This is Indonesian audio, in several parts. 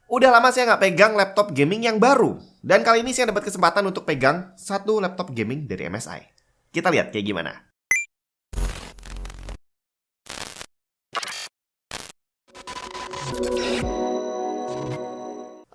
Udah lama saya nggak pegang laptop gaming yang baru. Dan kali ini saya dapat kesempatan untuk pegang satu laptop gaming dari MSI. Kita lihat kayak gimana.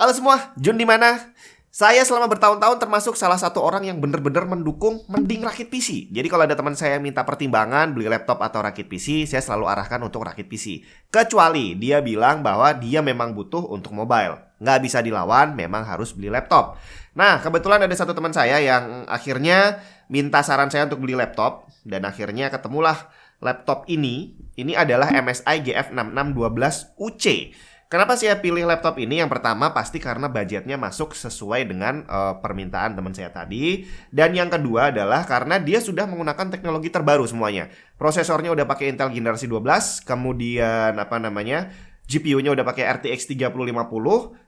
Halo semua, Jun di mana? Saya selama bertahun-tahun termasuk salah satu orang yang benar-benar mendukung mending rakit PC. Jadi kalau ada teman saya minta pertimbangan beli laptop atau rakit PC, saya selalu arahkan untuk rakit PC. Kecuali dia bilang bahwa dia memang butuh untuk mobile. Nggak bisa dilawan, memang harus beli laptop. Nah, kebetulan ada satu teman saya yang akhirnya minta saran saya untuk beli laptop. Dan akhirnya ketemulah laptop ini. Ini adalah MSI GF6612 UC. Kenapa saya pilih laptop ini? Yang pertama pasti karena budgetnya masuk sesuai dengan permintaan teman saya tadi. Dan yang kedua adalah karena dia sudah menggunakan teknologi terbaru semuanya. Prosesornya udah pakai Intel generasi 12, kemudian GPU-nya udah pakai RTX 3050,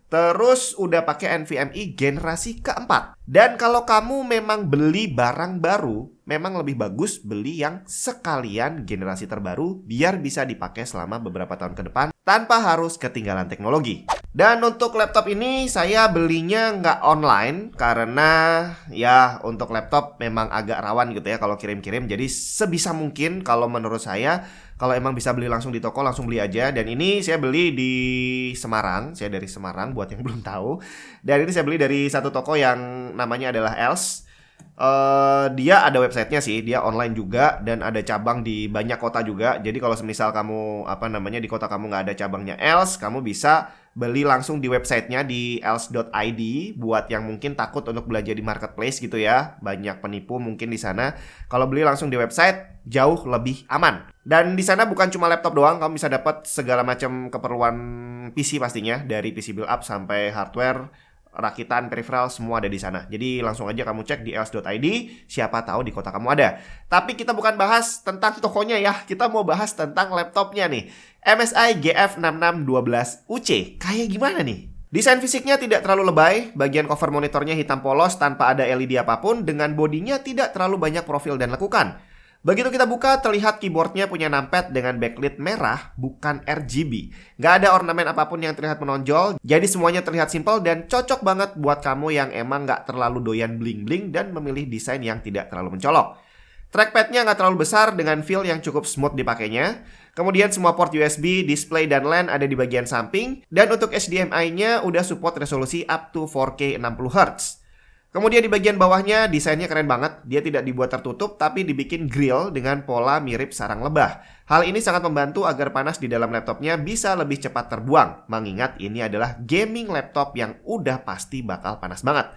terus udah pakai NVMe generasi keempat. Dan kalau kamu memang beli barang baru, memang lebih bagus beli yang sekalian generasi terbaru biar bisa dipakai selama beberapa tahun ke depan tanpa harus ketinggalan teknologi. Dan untuk laptop ini saya belinya nggak online karena ya untuk laptop memang agak rawan gitu ya kalau kirim-kirim. Jadi sebisa mungkin kalau menurut saya kalau emang bisa beli langsung di toko langsung beli aja. Dan ini saya beli di Semarang. Saya dari Semarang buat yang belum tahu. Dan ini saya beli dari satu toko yang namanya adalah Els. Dia ada websitenya sih, dia online juga dan ada cabang di banyak kota juga. Jadi kalau semisal kamu di kota kamu nggak ada cabangnya Els, kamu bisa beli langsung di websitenya di els.id. Buat yang mungkin takut untuk belanja di marketplace gitu ya, banyak penipu mungkin di sana. Kalau beli langsung di website jauh lebih aman. Dan di sana bukan cuma laptop doang, kamu bisa dapat segala macam keperluan PC pastinya, dari PC build up sampai hardware, rakitan, peripheral, semua ada di sana. Jadi langsung aja kamu cek di els.id, siapa tahu di kota kamu ada. Tapi kita bukan bahas tentang tokonya ya, kita mau bahas tentang laptopnya nih. MSI GF6612 UC, kayak gimana nih? Desain fisiknya tidak terlalu lebay, bagian cover monitornya hitam polos tanpa ada LED apapun, dengan bodinya tidak terlalu banyak profil dan lekukan. Begitu kita buka, terlihat keyboardnya punya numpad dengan backlit merah, bukan RGB. Nggak ada ornamen apapun yang terlihat menonjol, jadi semuanya terlihat simpel dan cocok banget buat kamu yang emang nggak terlalu doyan bling-bling dan memilih desain yang tidak terlalu mencolok. Trackpadnya nggak terlalu besar dengan feel yang cukup smooth dipakainya. Kemudian semua port USB, display, dan LAN ada di bagian samping. Dan untuk HDMI-nya udah support resolusi up to 4K 60Hz. Kemudian di bagian bawahnya desainnya keren banget. Dia tidak dibuat tertutup tapi dibikin grill dengan pola mirip sarang lebah. Hal ini sangat membantu agar panas di dalam laptopnya bisa lebih cepat terbuang. Mengingat ini adalah gaming laptop yang udah pasti bakal panas banget.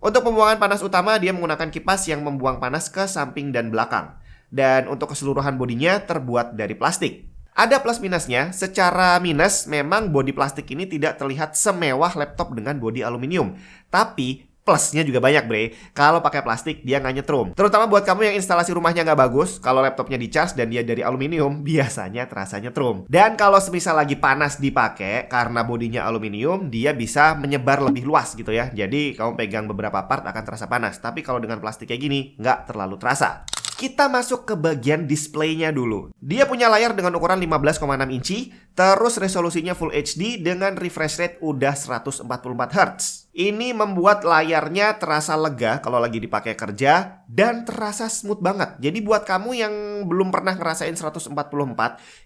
Untuk pembuangan panas utama dia menggunakan kipas yang membuang panas ke samping dan belakang. Dan untuk keseluruhan bodinya terbuat dari plastik. Ada plus minusnya. Secara minus memang bodi plastik ini tidak terlihat semewah laptop dengan bodi aluminium. Tapi plusnya juga banyak bre. Kalau pakai plastik dia nggak nyetrum. Terutama buat kamu yang instalasi rumahnya nggak bagus, kalau laptopnya dicas dan dia dari aluminium, biasanya terasa nyetrum. Dan kalau semisal lagi panas dipakai, karena bodinya aluminium, dia bisa menyebar lebih luas gitu ya. Jadi kamu pegang beberapa part akan terasa panas. Tapi kalau dengan plastik kayak gini, nggak terlalu terasa. Kita masuk ke bagian displaynya dulu. Dia punya layar dengan ukuran 15,6 inci, terus resolusinya Full HD dengan refresh rate udah 144Hz. Ini membuat layarnya terasa lega kalau lagi dipakai kerja dan terasa smooth banget. Jadi buat kamu yang belum pernah ngerasain 144,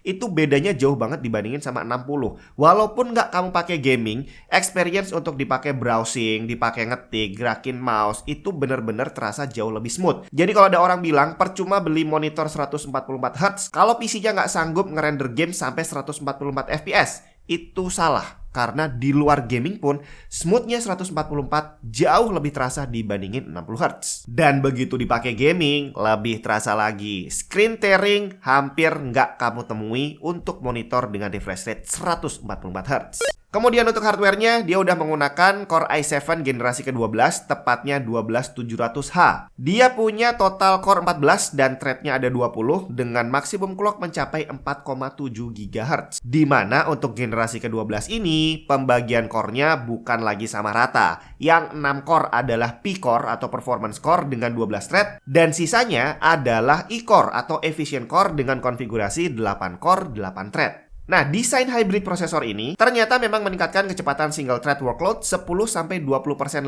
itu bedanya jauh banget dibandingin sama 60. Walaupun nggak kamu pakai gaming, experience untuk dipakai browsing, dipakai ngetik, gerakin mouse, itu bener-bener terasa jauh lebih smooth. Jadi kalau ada orang bilang percuma beli monitor 144Hz kalau PC-nya nggak sanggup ngerender game sampai 144 FPS, itu salah. Karena di luar gaming pun smoothnya 144 jauh lebih terasa dibandingin 60Hz. Dan begitu dipakai gaming lebih terasa lagi. Screen tearing hampir nggak kamu temui untuk monitor dengan refresh rate 144Hz. Kemudian untuk hardware-nya, dia udah menggunakan Core i7 generasi ke-12, tepatnya 12700H. Dia punya total core 14 dan thread-nya ada 20 dengan maksimum clock mencapai 4,7 GHz. Dimana untuk generasi ke-12 ini, pembagian core-nya bukan lagi sama rata. Yang 6 core adalah P-core atau performance core dengan 12 thread, dan sisanya adalah E-core atau efficient core dengan konfigurasi 8 core 8 thread. Nah, desain hybrid prosesor ini ternyata memang meningkatkan kecepatan single thread workload 10-20%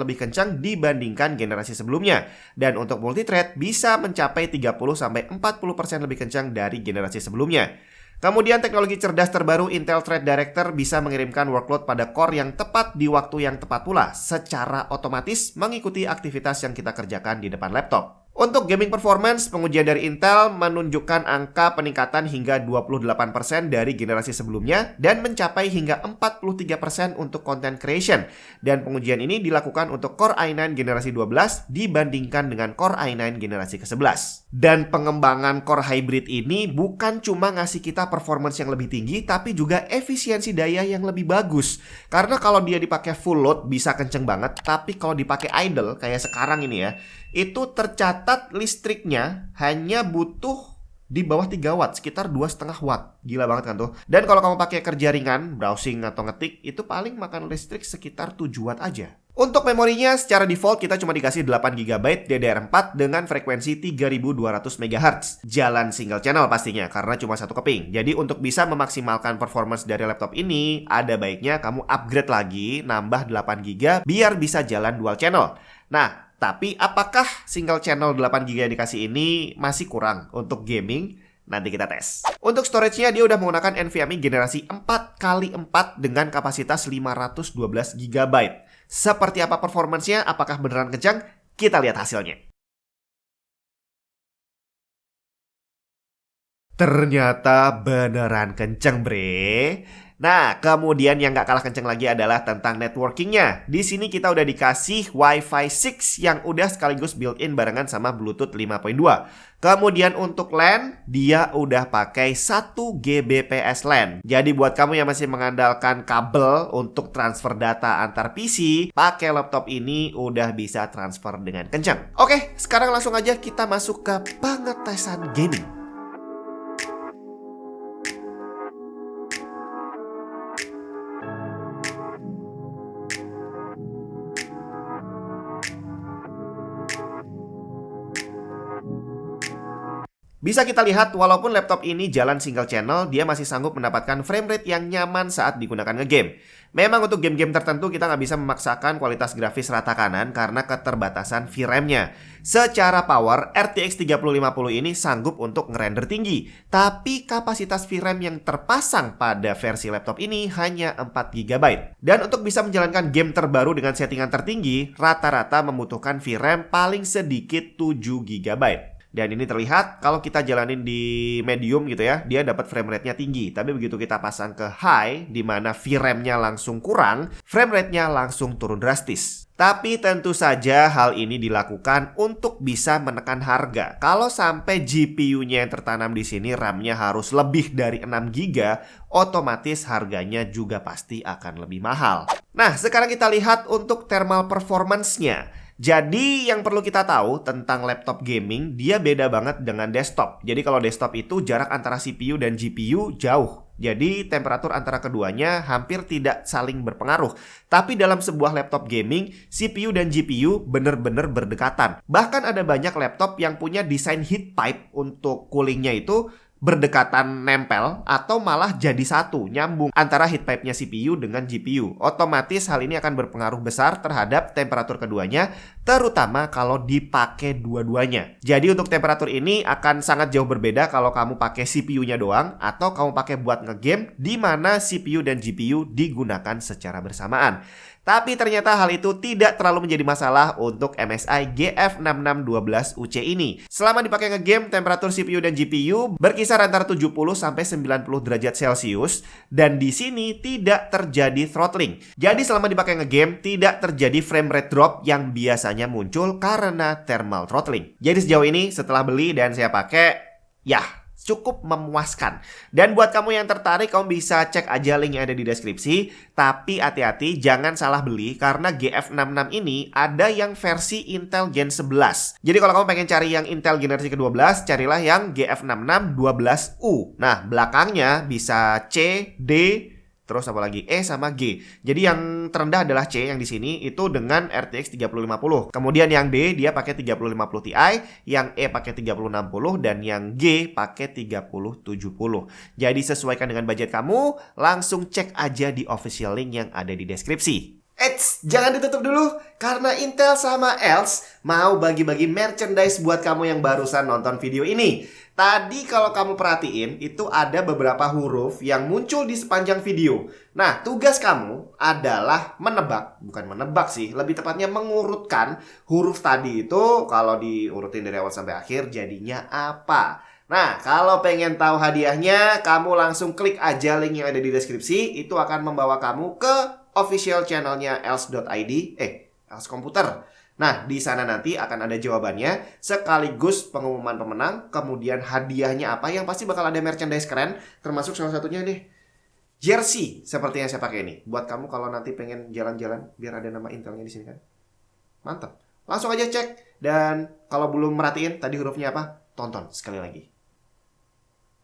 lebih kencang dibandingkan generasi sebelumnya. Dan untuk multithread bisa mencapai 30-40% lebih kencang dari generasi sebelumnya. Kemudian teknologi cerdas terbaru Intel Thread Director bisa mengirimkan workload pada core yang tepat di waktu yang tepat pula, secara otomatis mengikuti aktivitas yang kita kerjakan di depan laptop. Untuk gaming performance, pengujian dari Intel menunjukkan angka peningkatan hingga 28% dari generasi sebelumnya dan mencapai hingga 43% untuk content creation. Dan pengujian ini dilakukan untuk Core i9 generasi 12 dibandingkan dengan Core i9 generasi ke-11. Dan pengembangan Core Hybrid ini bukan cuma ngasih kita performance yang lebih tinggi, tapi juga efisiensi daya yang lebih bagus. Karena kalau dia dipakai full load bisa kenceng banget, tapi kalau dipakai idle kayak sekarang ini ya, itu tercatat listriknya hanya butuh di bawah 3 watt, sekitar 2,5 watt. Gila banget kan tuh. Dan kalau kamu pakai kerja ringan, browsing atau ngetik, itu paling makan listrik sekitar 7 watt aja. Untuk memorinya, secara default kita cuma dikasih 8GB DDR4 dengan frekuensi 3200 MHz. Jalan single channel pastinya, karena cuma satu keping. Jadi untuk bisa memaksimalkan performance dari laptop ini, ada baiknya kamu upgrade lagi, nambah 8GB biar bisa jalan dual channel. Nah, tapi apakah single channel 8GB yang dikasih ini masih kurang untuk gaming? Nanti kita tes. Untuk storage-nya dia udah menggunakan NVMe generasi 4x4 dengan kapasitas 512GB. Seperti apa performance-nya? Apakah beneran kencang? Kita lihat hasilnya. Ternyata beneran kenceng, bre. Nah, kemudian yang nggak kalah kenceng lagi adalah tentang networking-nya. Di sini kita udah dikasih Wi-Fi 6 yang udah sekaligus built-in barengan sama Bluetooth 5.2. Kemudian untuk LAN, dia udah pakai 1 Gbps LAN. Jadi buat kamu yang masih mengandalkan kabel untuk transfer data antar PC, pakai laptop ini udah bisa transfer dengan kencang. Oke, sekarang langsung aja kita masuk ke pengetesan gaming. Bisa kita lihat walaupun laptop ini jalan single channel, dia masih sanggup mendapatkan frame rate yang nyaman saat digunakan ngegame. Memang untuk game-game tertentu kita nggak bisa memaksakan kualitas grafis rata kanan karena keterbatasan VRAM-nya. Secara power, RTX 3050 ini sanggup untuk ngerender tinggi. Tapi kapasitas VRAM yang terpasang pada versi laptop ini hanya 4GB. Dan untuk bisa menjalankan game terbaru dengan settingan tertinggi, rata-rata membutuhkan VRAM paling sedikit 7GB. Dan ini terlihat kalau kita jalanin di medium gitu ya, dia dapat frame rate-nya tinggi. Tapi begitu kita pasang ke high, di mana VRAM-nya langsung kurang, frame rate-nya langsung turun drastis. Tapi tentu saja hal ini dilakukan untuk bisa menekan harga. Kalau sampai GPU-nya yang tertanam di sini RAM-nya harus lebih dari 6GB, otomatis harganya juga pasti akan lebih mahal. Nah, sekarang kita lihat untuk thermal performance-nya. Jadi yang perlu kita tahu tentang laptop gaming, dia beda banget dengan desktop. Jadi kalau desktop itu jarak antara CPU dan GPU jauh. Jadi temperatur antara keduanya hampir tidak saling berpengaruh. Tapi dalam sebuah laptop gaming, CPU dan GPU benar-benar berdekatan. Bahkan ada banyak laptop yang punya desain heat pipe untuk coolingnya itu berdekatan nempel atau malah jadi satu, nyambung antara heat pipe-nya CPU dengan GPU. Otomatis hal ini akan berpengaruh besar terhadap temperatur keduanya, terutama kalau dipakai dua-duanya. Jadi untuk temperatur ini akan sangat jauh berbeda kalau kamu pakai CPU-nya doang atau kamu pakai buat ngegame di mana CPU dan GPU digunakan secara bersamaan. Tapi ternyata hal itu tidak terlalu menjadi masalah untuk MSI GF6612UC ini. Selama dipakai ngegame, temperatur CPU dan GPU berkisar antara 70-90 derajat Celcius dan di sini tidak terjadi throttling. Jadi selama dipakai ngegame tidak terjadi frame rate drop yang biasanya muncul karena thermal throttling. Jadi sejauh ini setelah beli dan saya pakai, ya cukup memuaskan. Dan buat kamu yang tertarik, kamu bisa cek aja link yang ada di deskripsi. Tapi hati-hati, jangan salah beli karena GF66 ini ada yang versi Intel Gen 11. Jadi kalau kamu pengen cari yang Intel generasi ke-12, carilah yang GF66 12U. Nah, belakangnya bisa C, D, terus apa lagi? E sama G. Jadi yang terendah adalah C yang di sini itu dengan RTX 3050. Kemudian yang D dia pakai 3050 Ti, yang E pakai 3060 dan yang G pakai 3070. Jadi sesuaikan dengan budget kamu, langsung cek aja di official link yang ada di deskripsi. Eits, jangan ditutup dulu, karena Intel sama Els mau bagi-bagi merchandise buat kamu yang barusan nonton video ini. Tadi kalau kamu perhatiin, itu ada beberapa huruf yang muncul di sepanjang video. Nah, tugas kamu adalah bukan menebak sih, lebih tepatnya mengurutkan huruf tadi itu, kalau diurutin dari awal sampai akhir, jadinya apa. Nah, kalau pengen tahu hadiahnya, kamu langsung klik aja link yang ada di deskripsi. Itu akan membawa kamu ke official channelnya els.id, Els Komputer. Nah, di sana nanti akan ada jawabannya, sekaligus pengumuman pemenang, kemudian hadiahnya apa, yang pasti bakal ada merchandise keren, termasuk salah satunya nih, jersey seperti yang saya pakai ini. Buat kamu kalau nanti pengen jalan-jalan, biar ada nama Intelnya di sini kan. Mantap. Langsung aja cek, dan kalau belum merhatiin tadi hurufnya apa, tonton sekali lagi.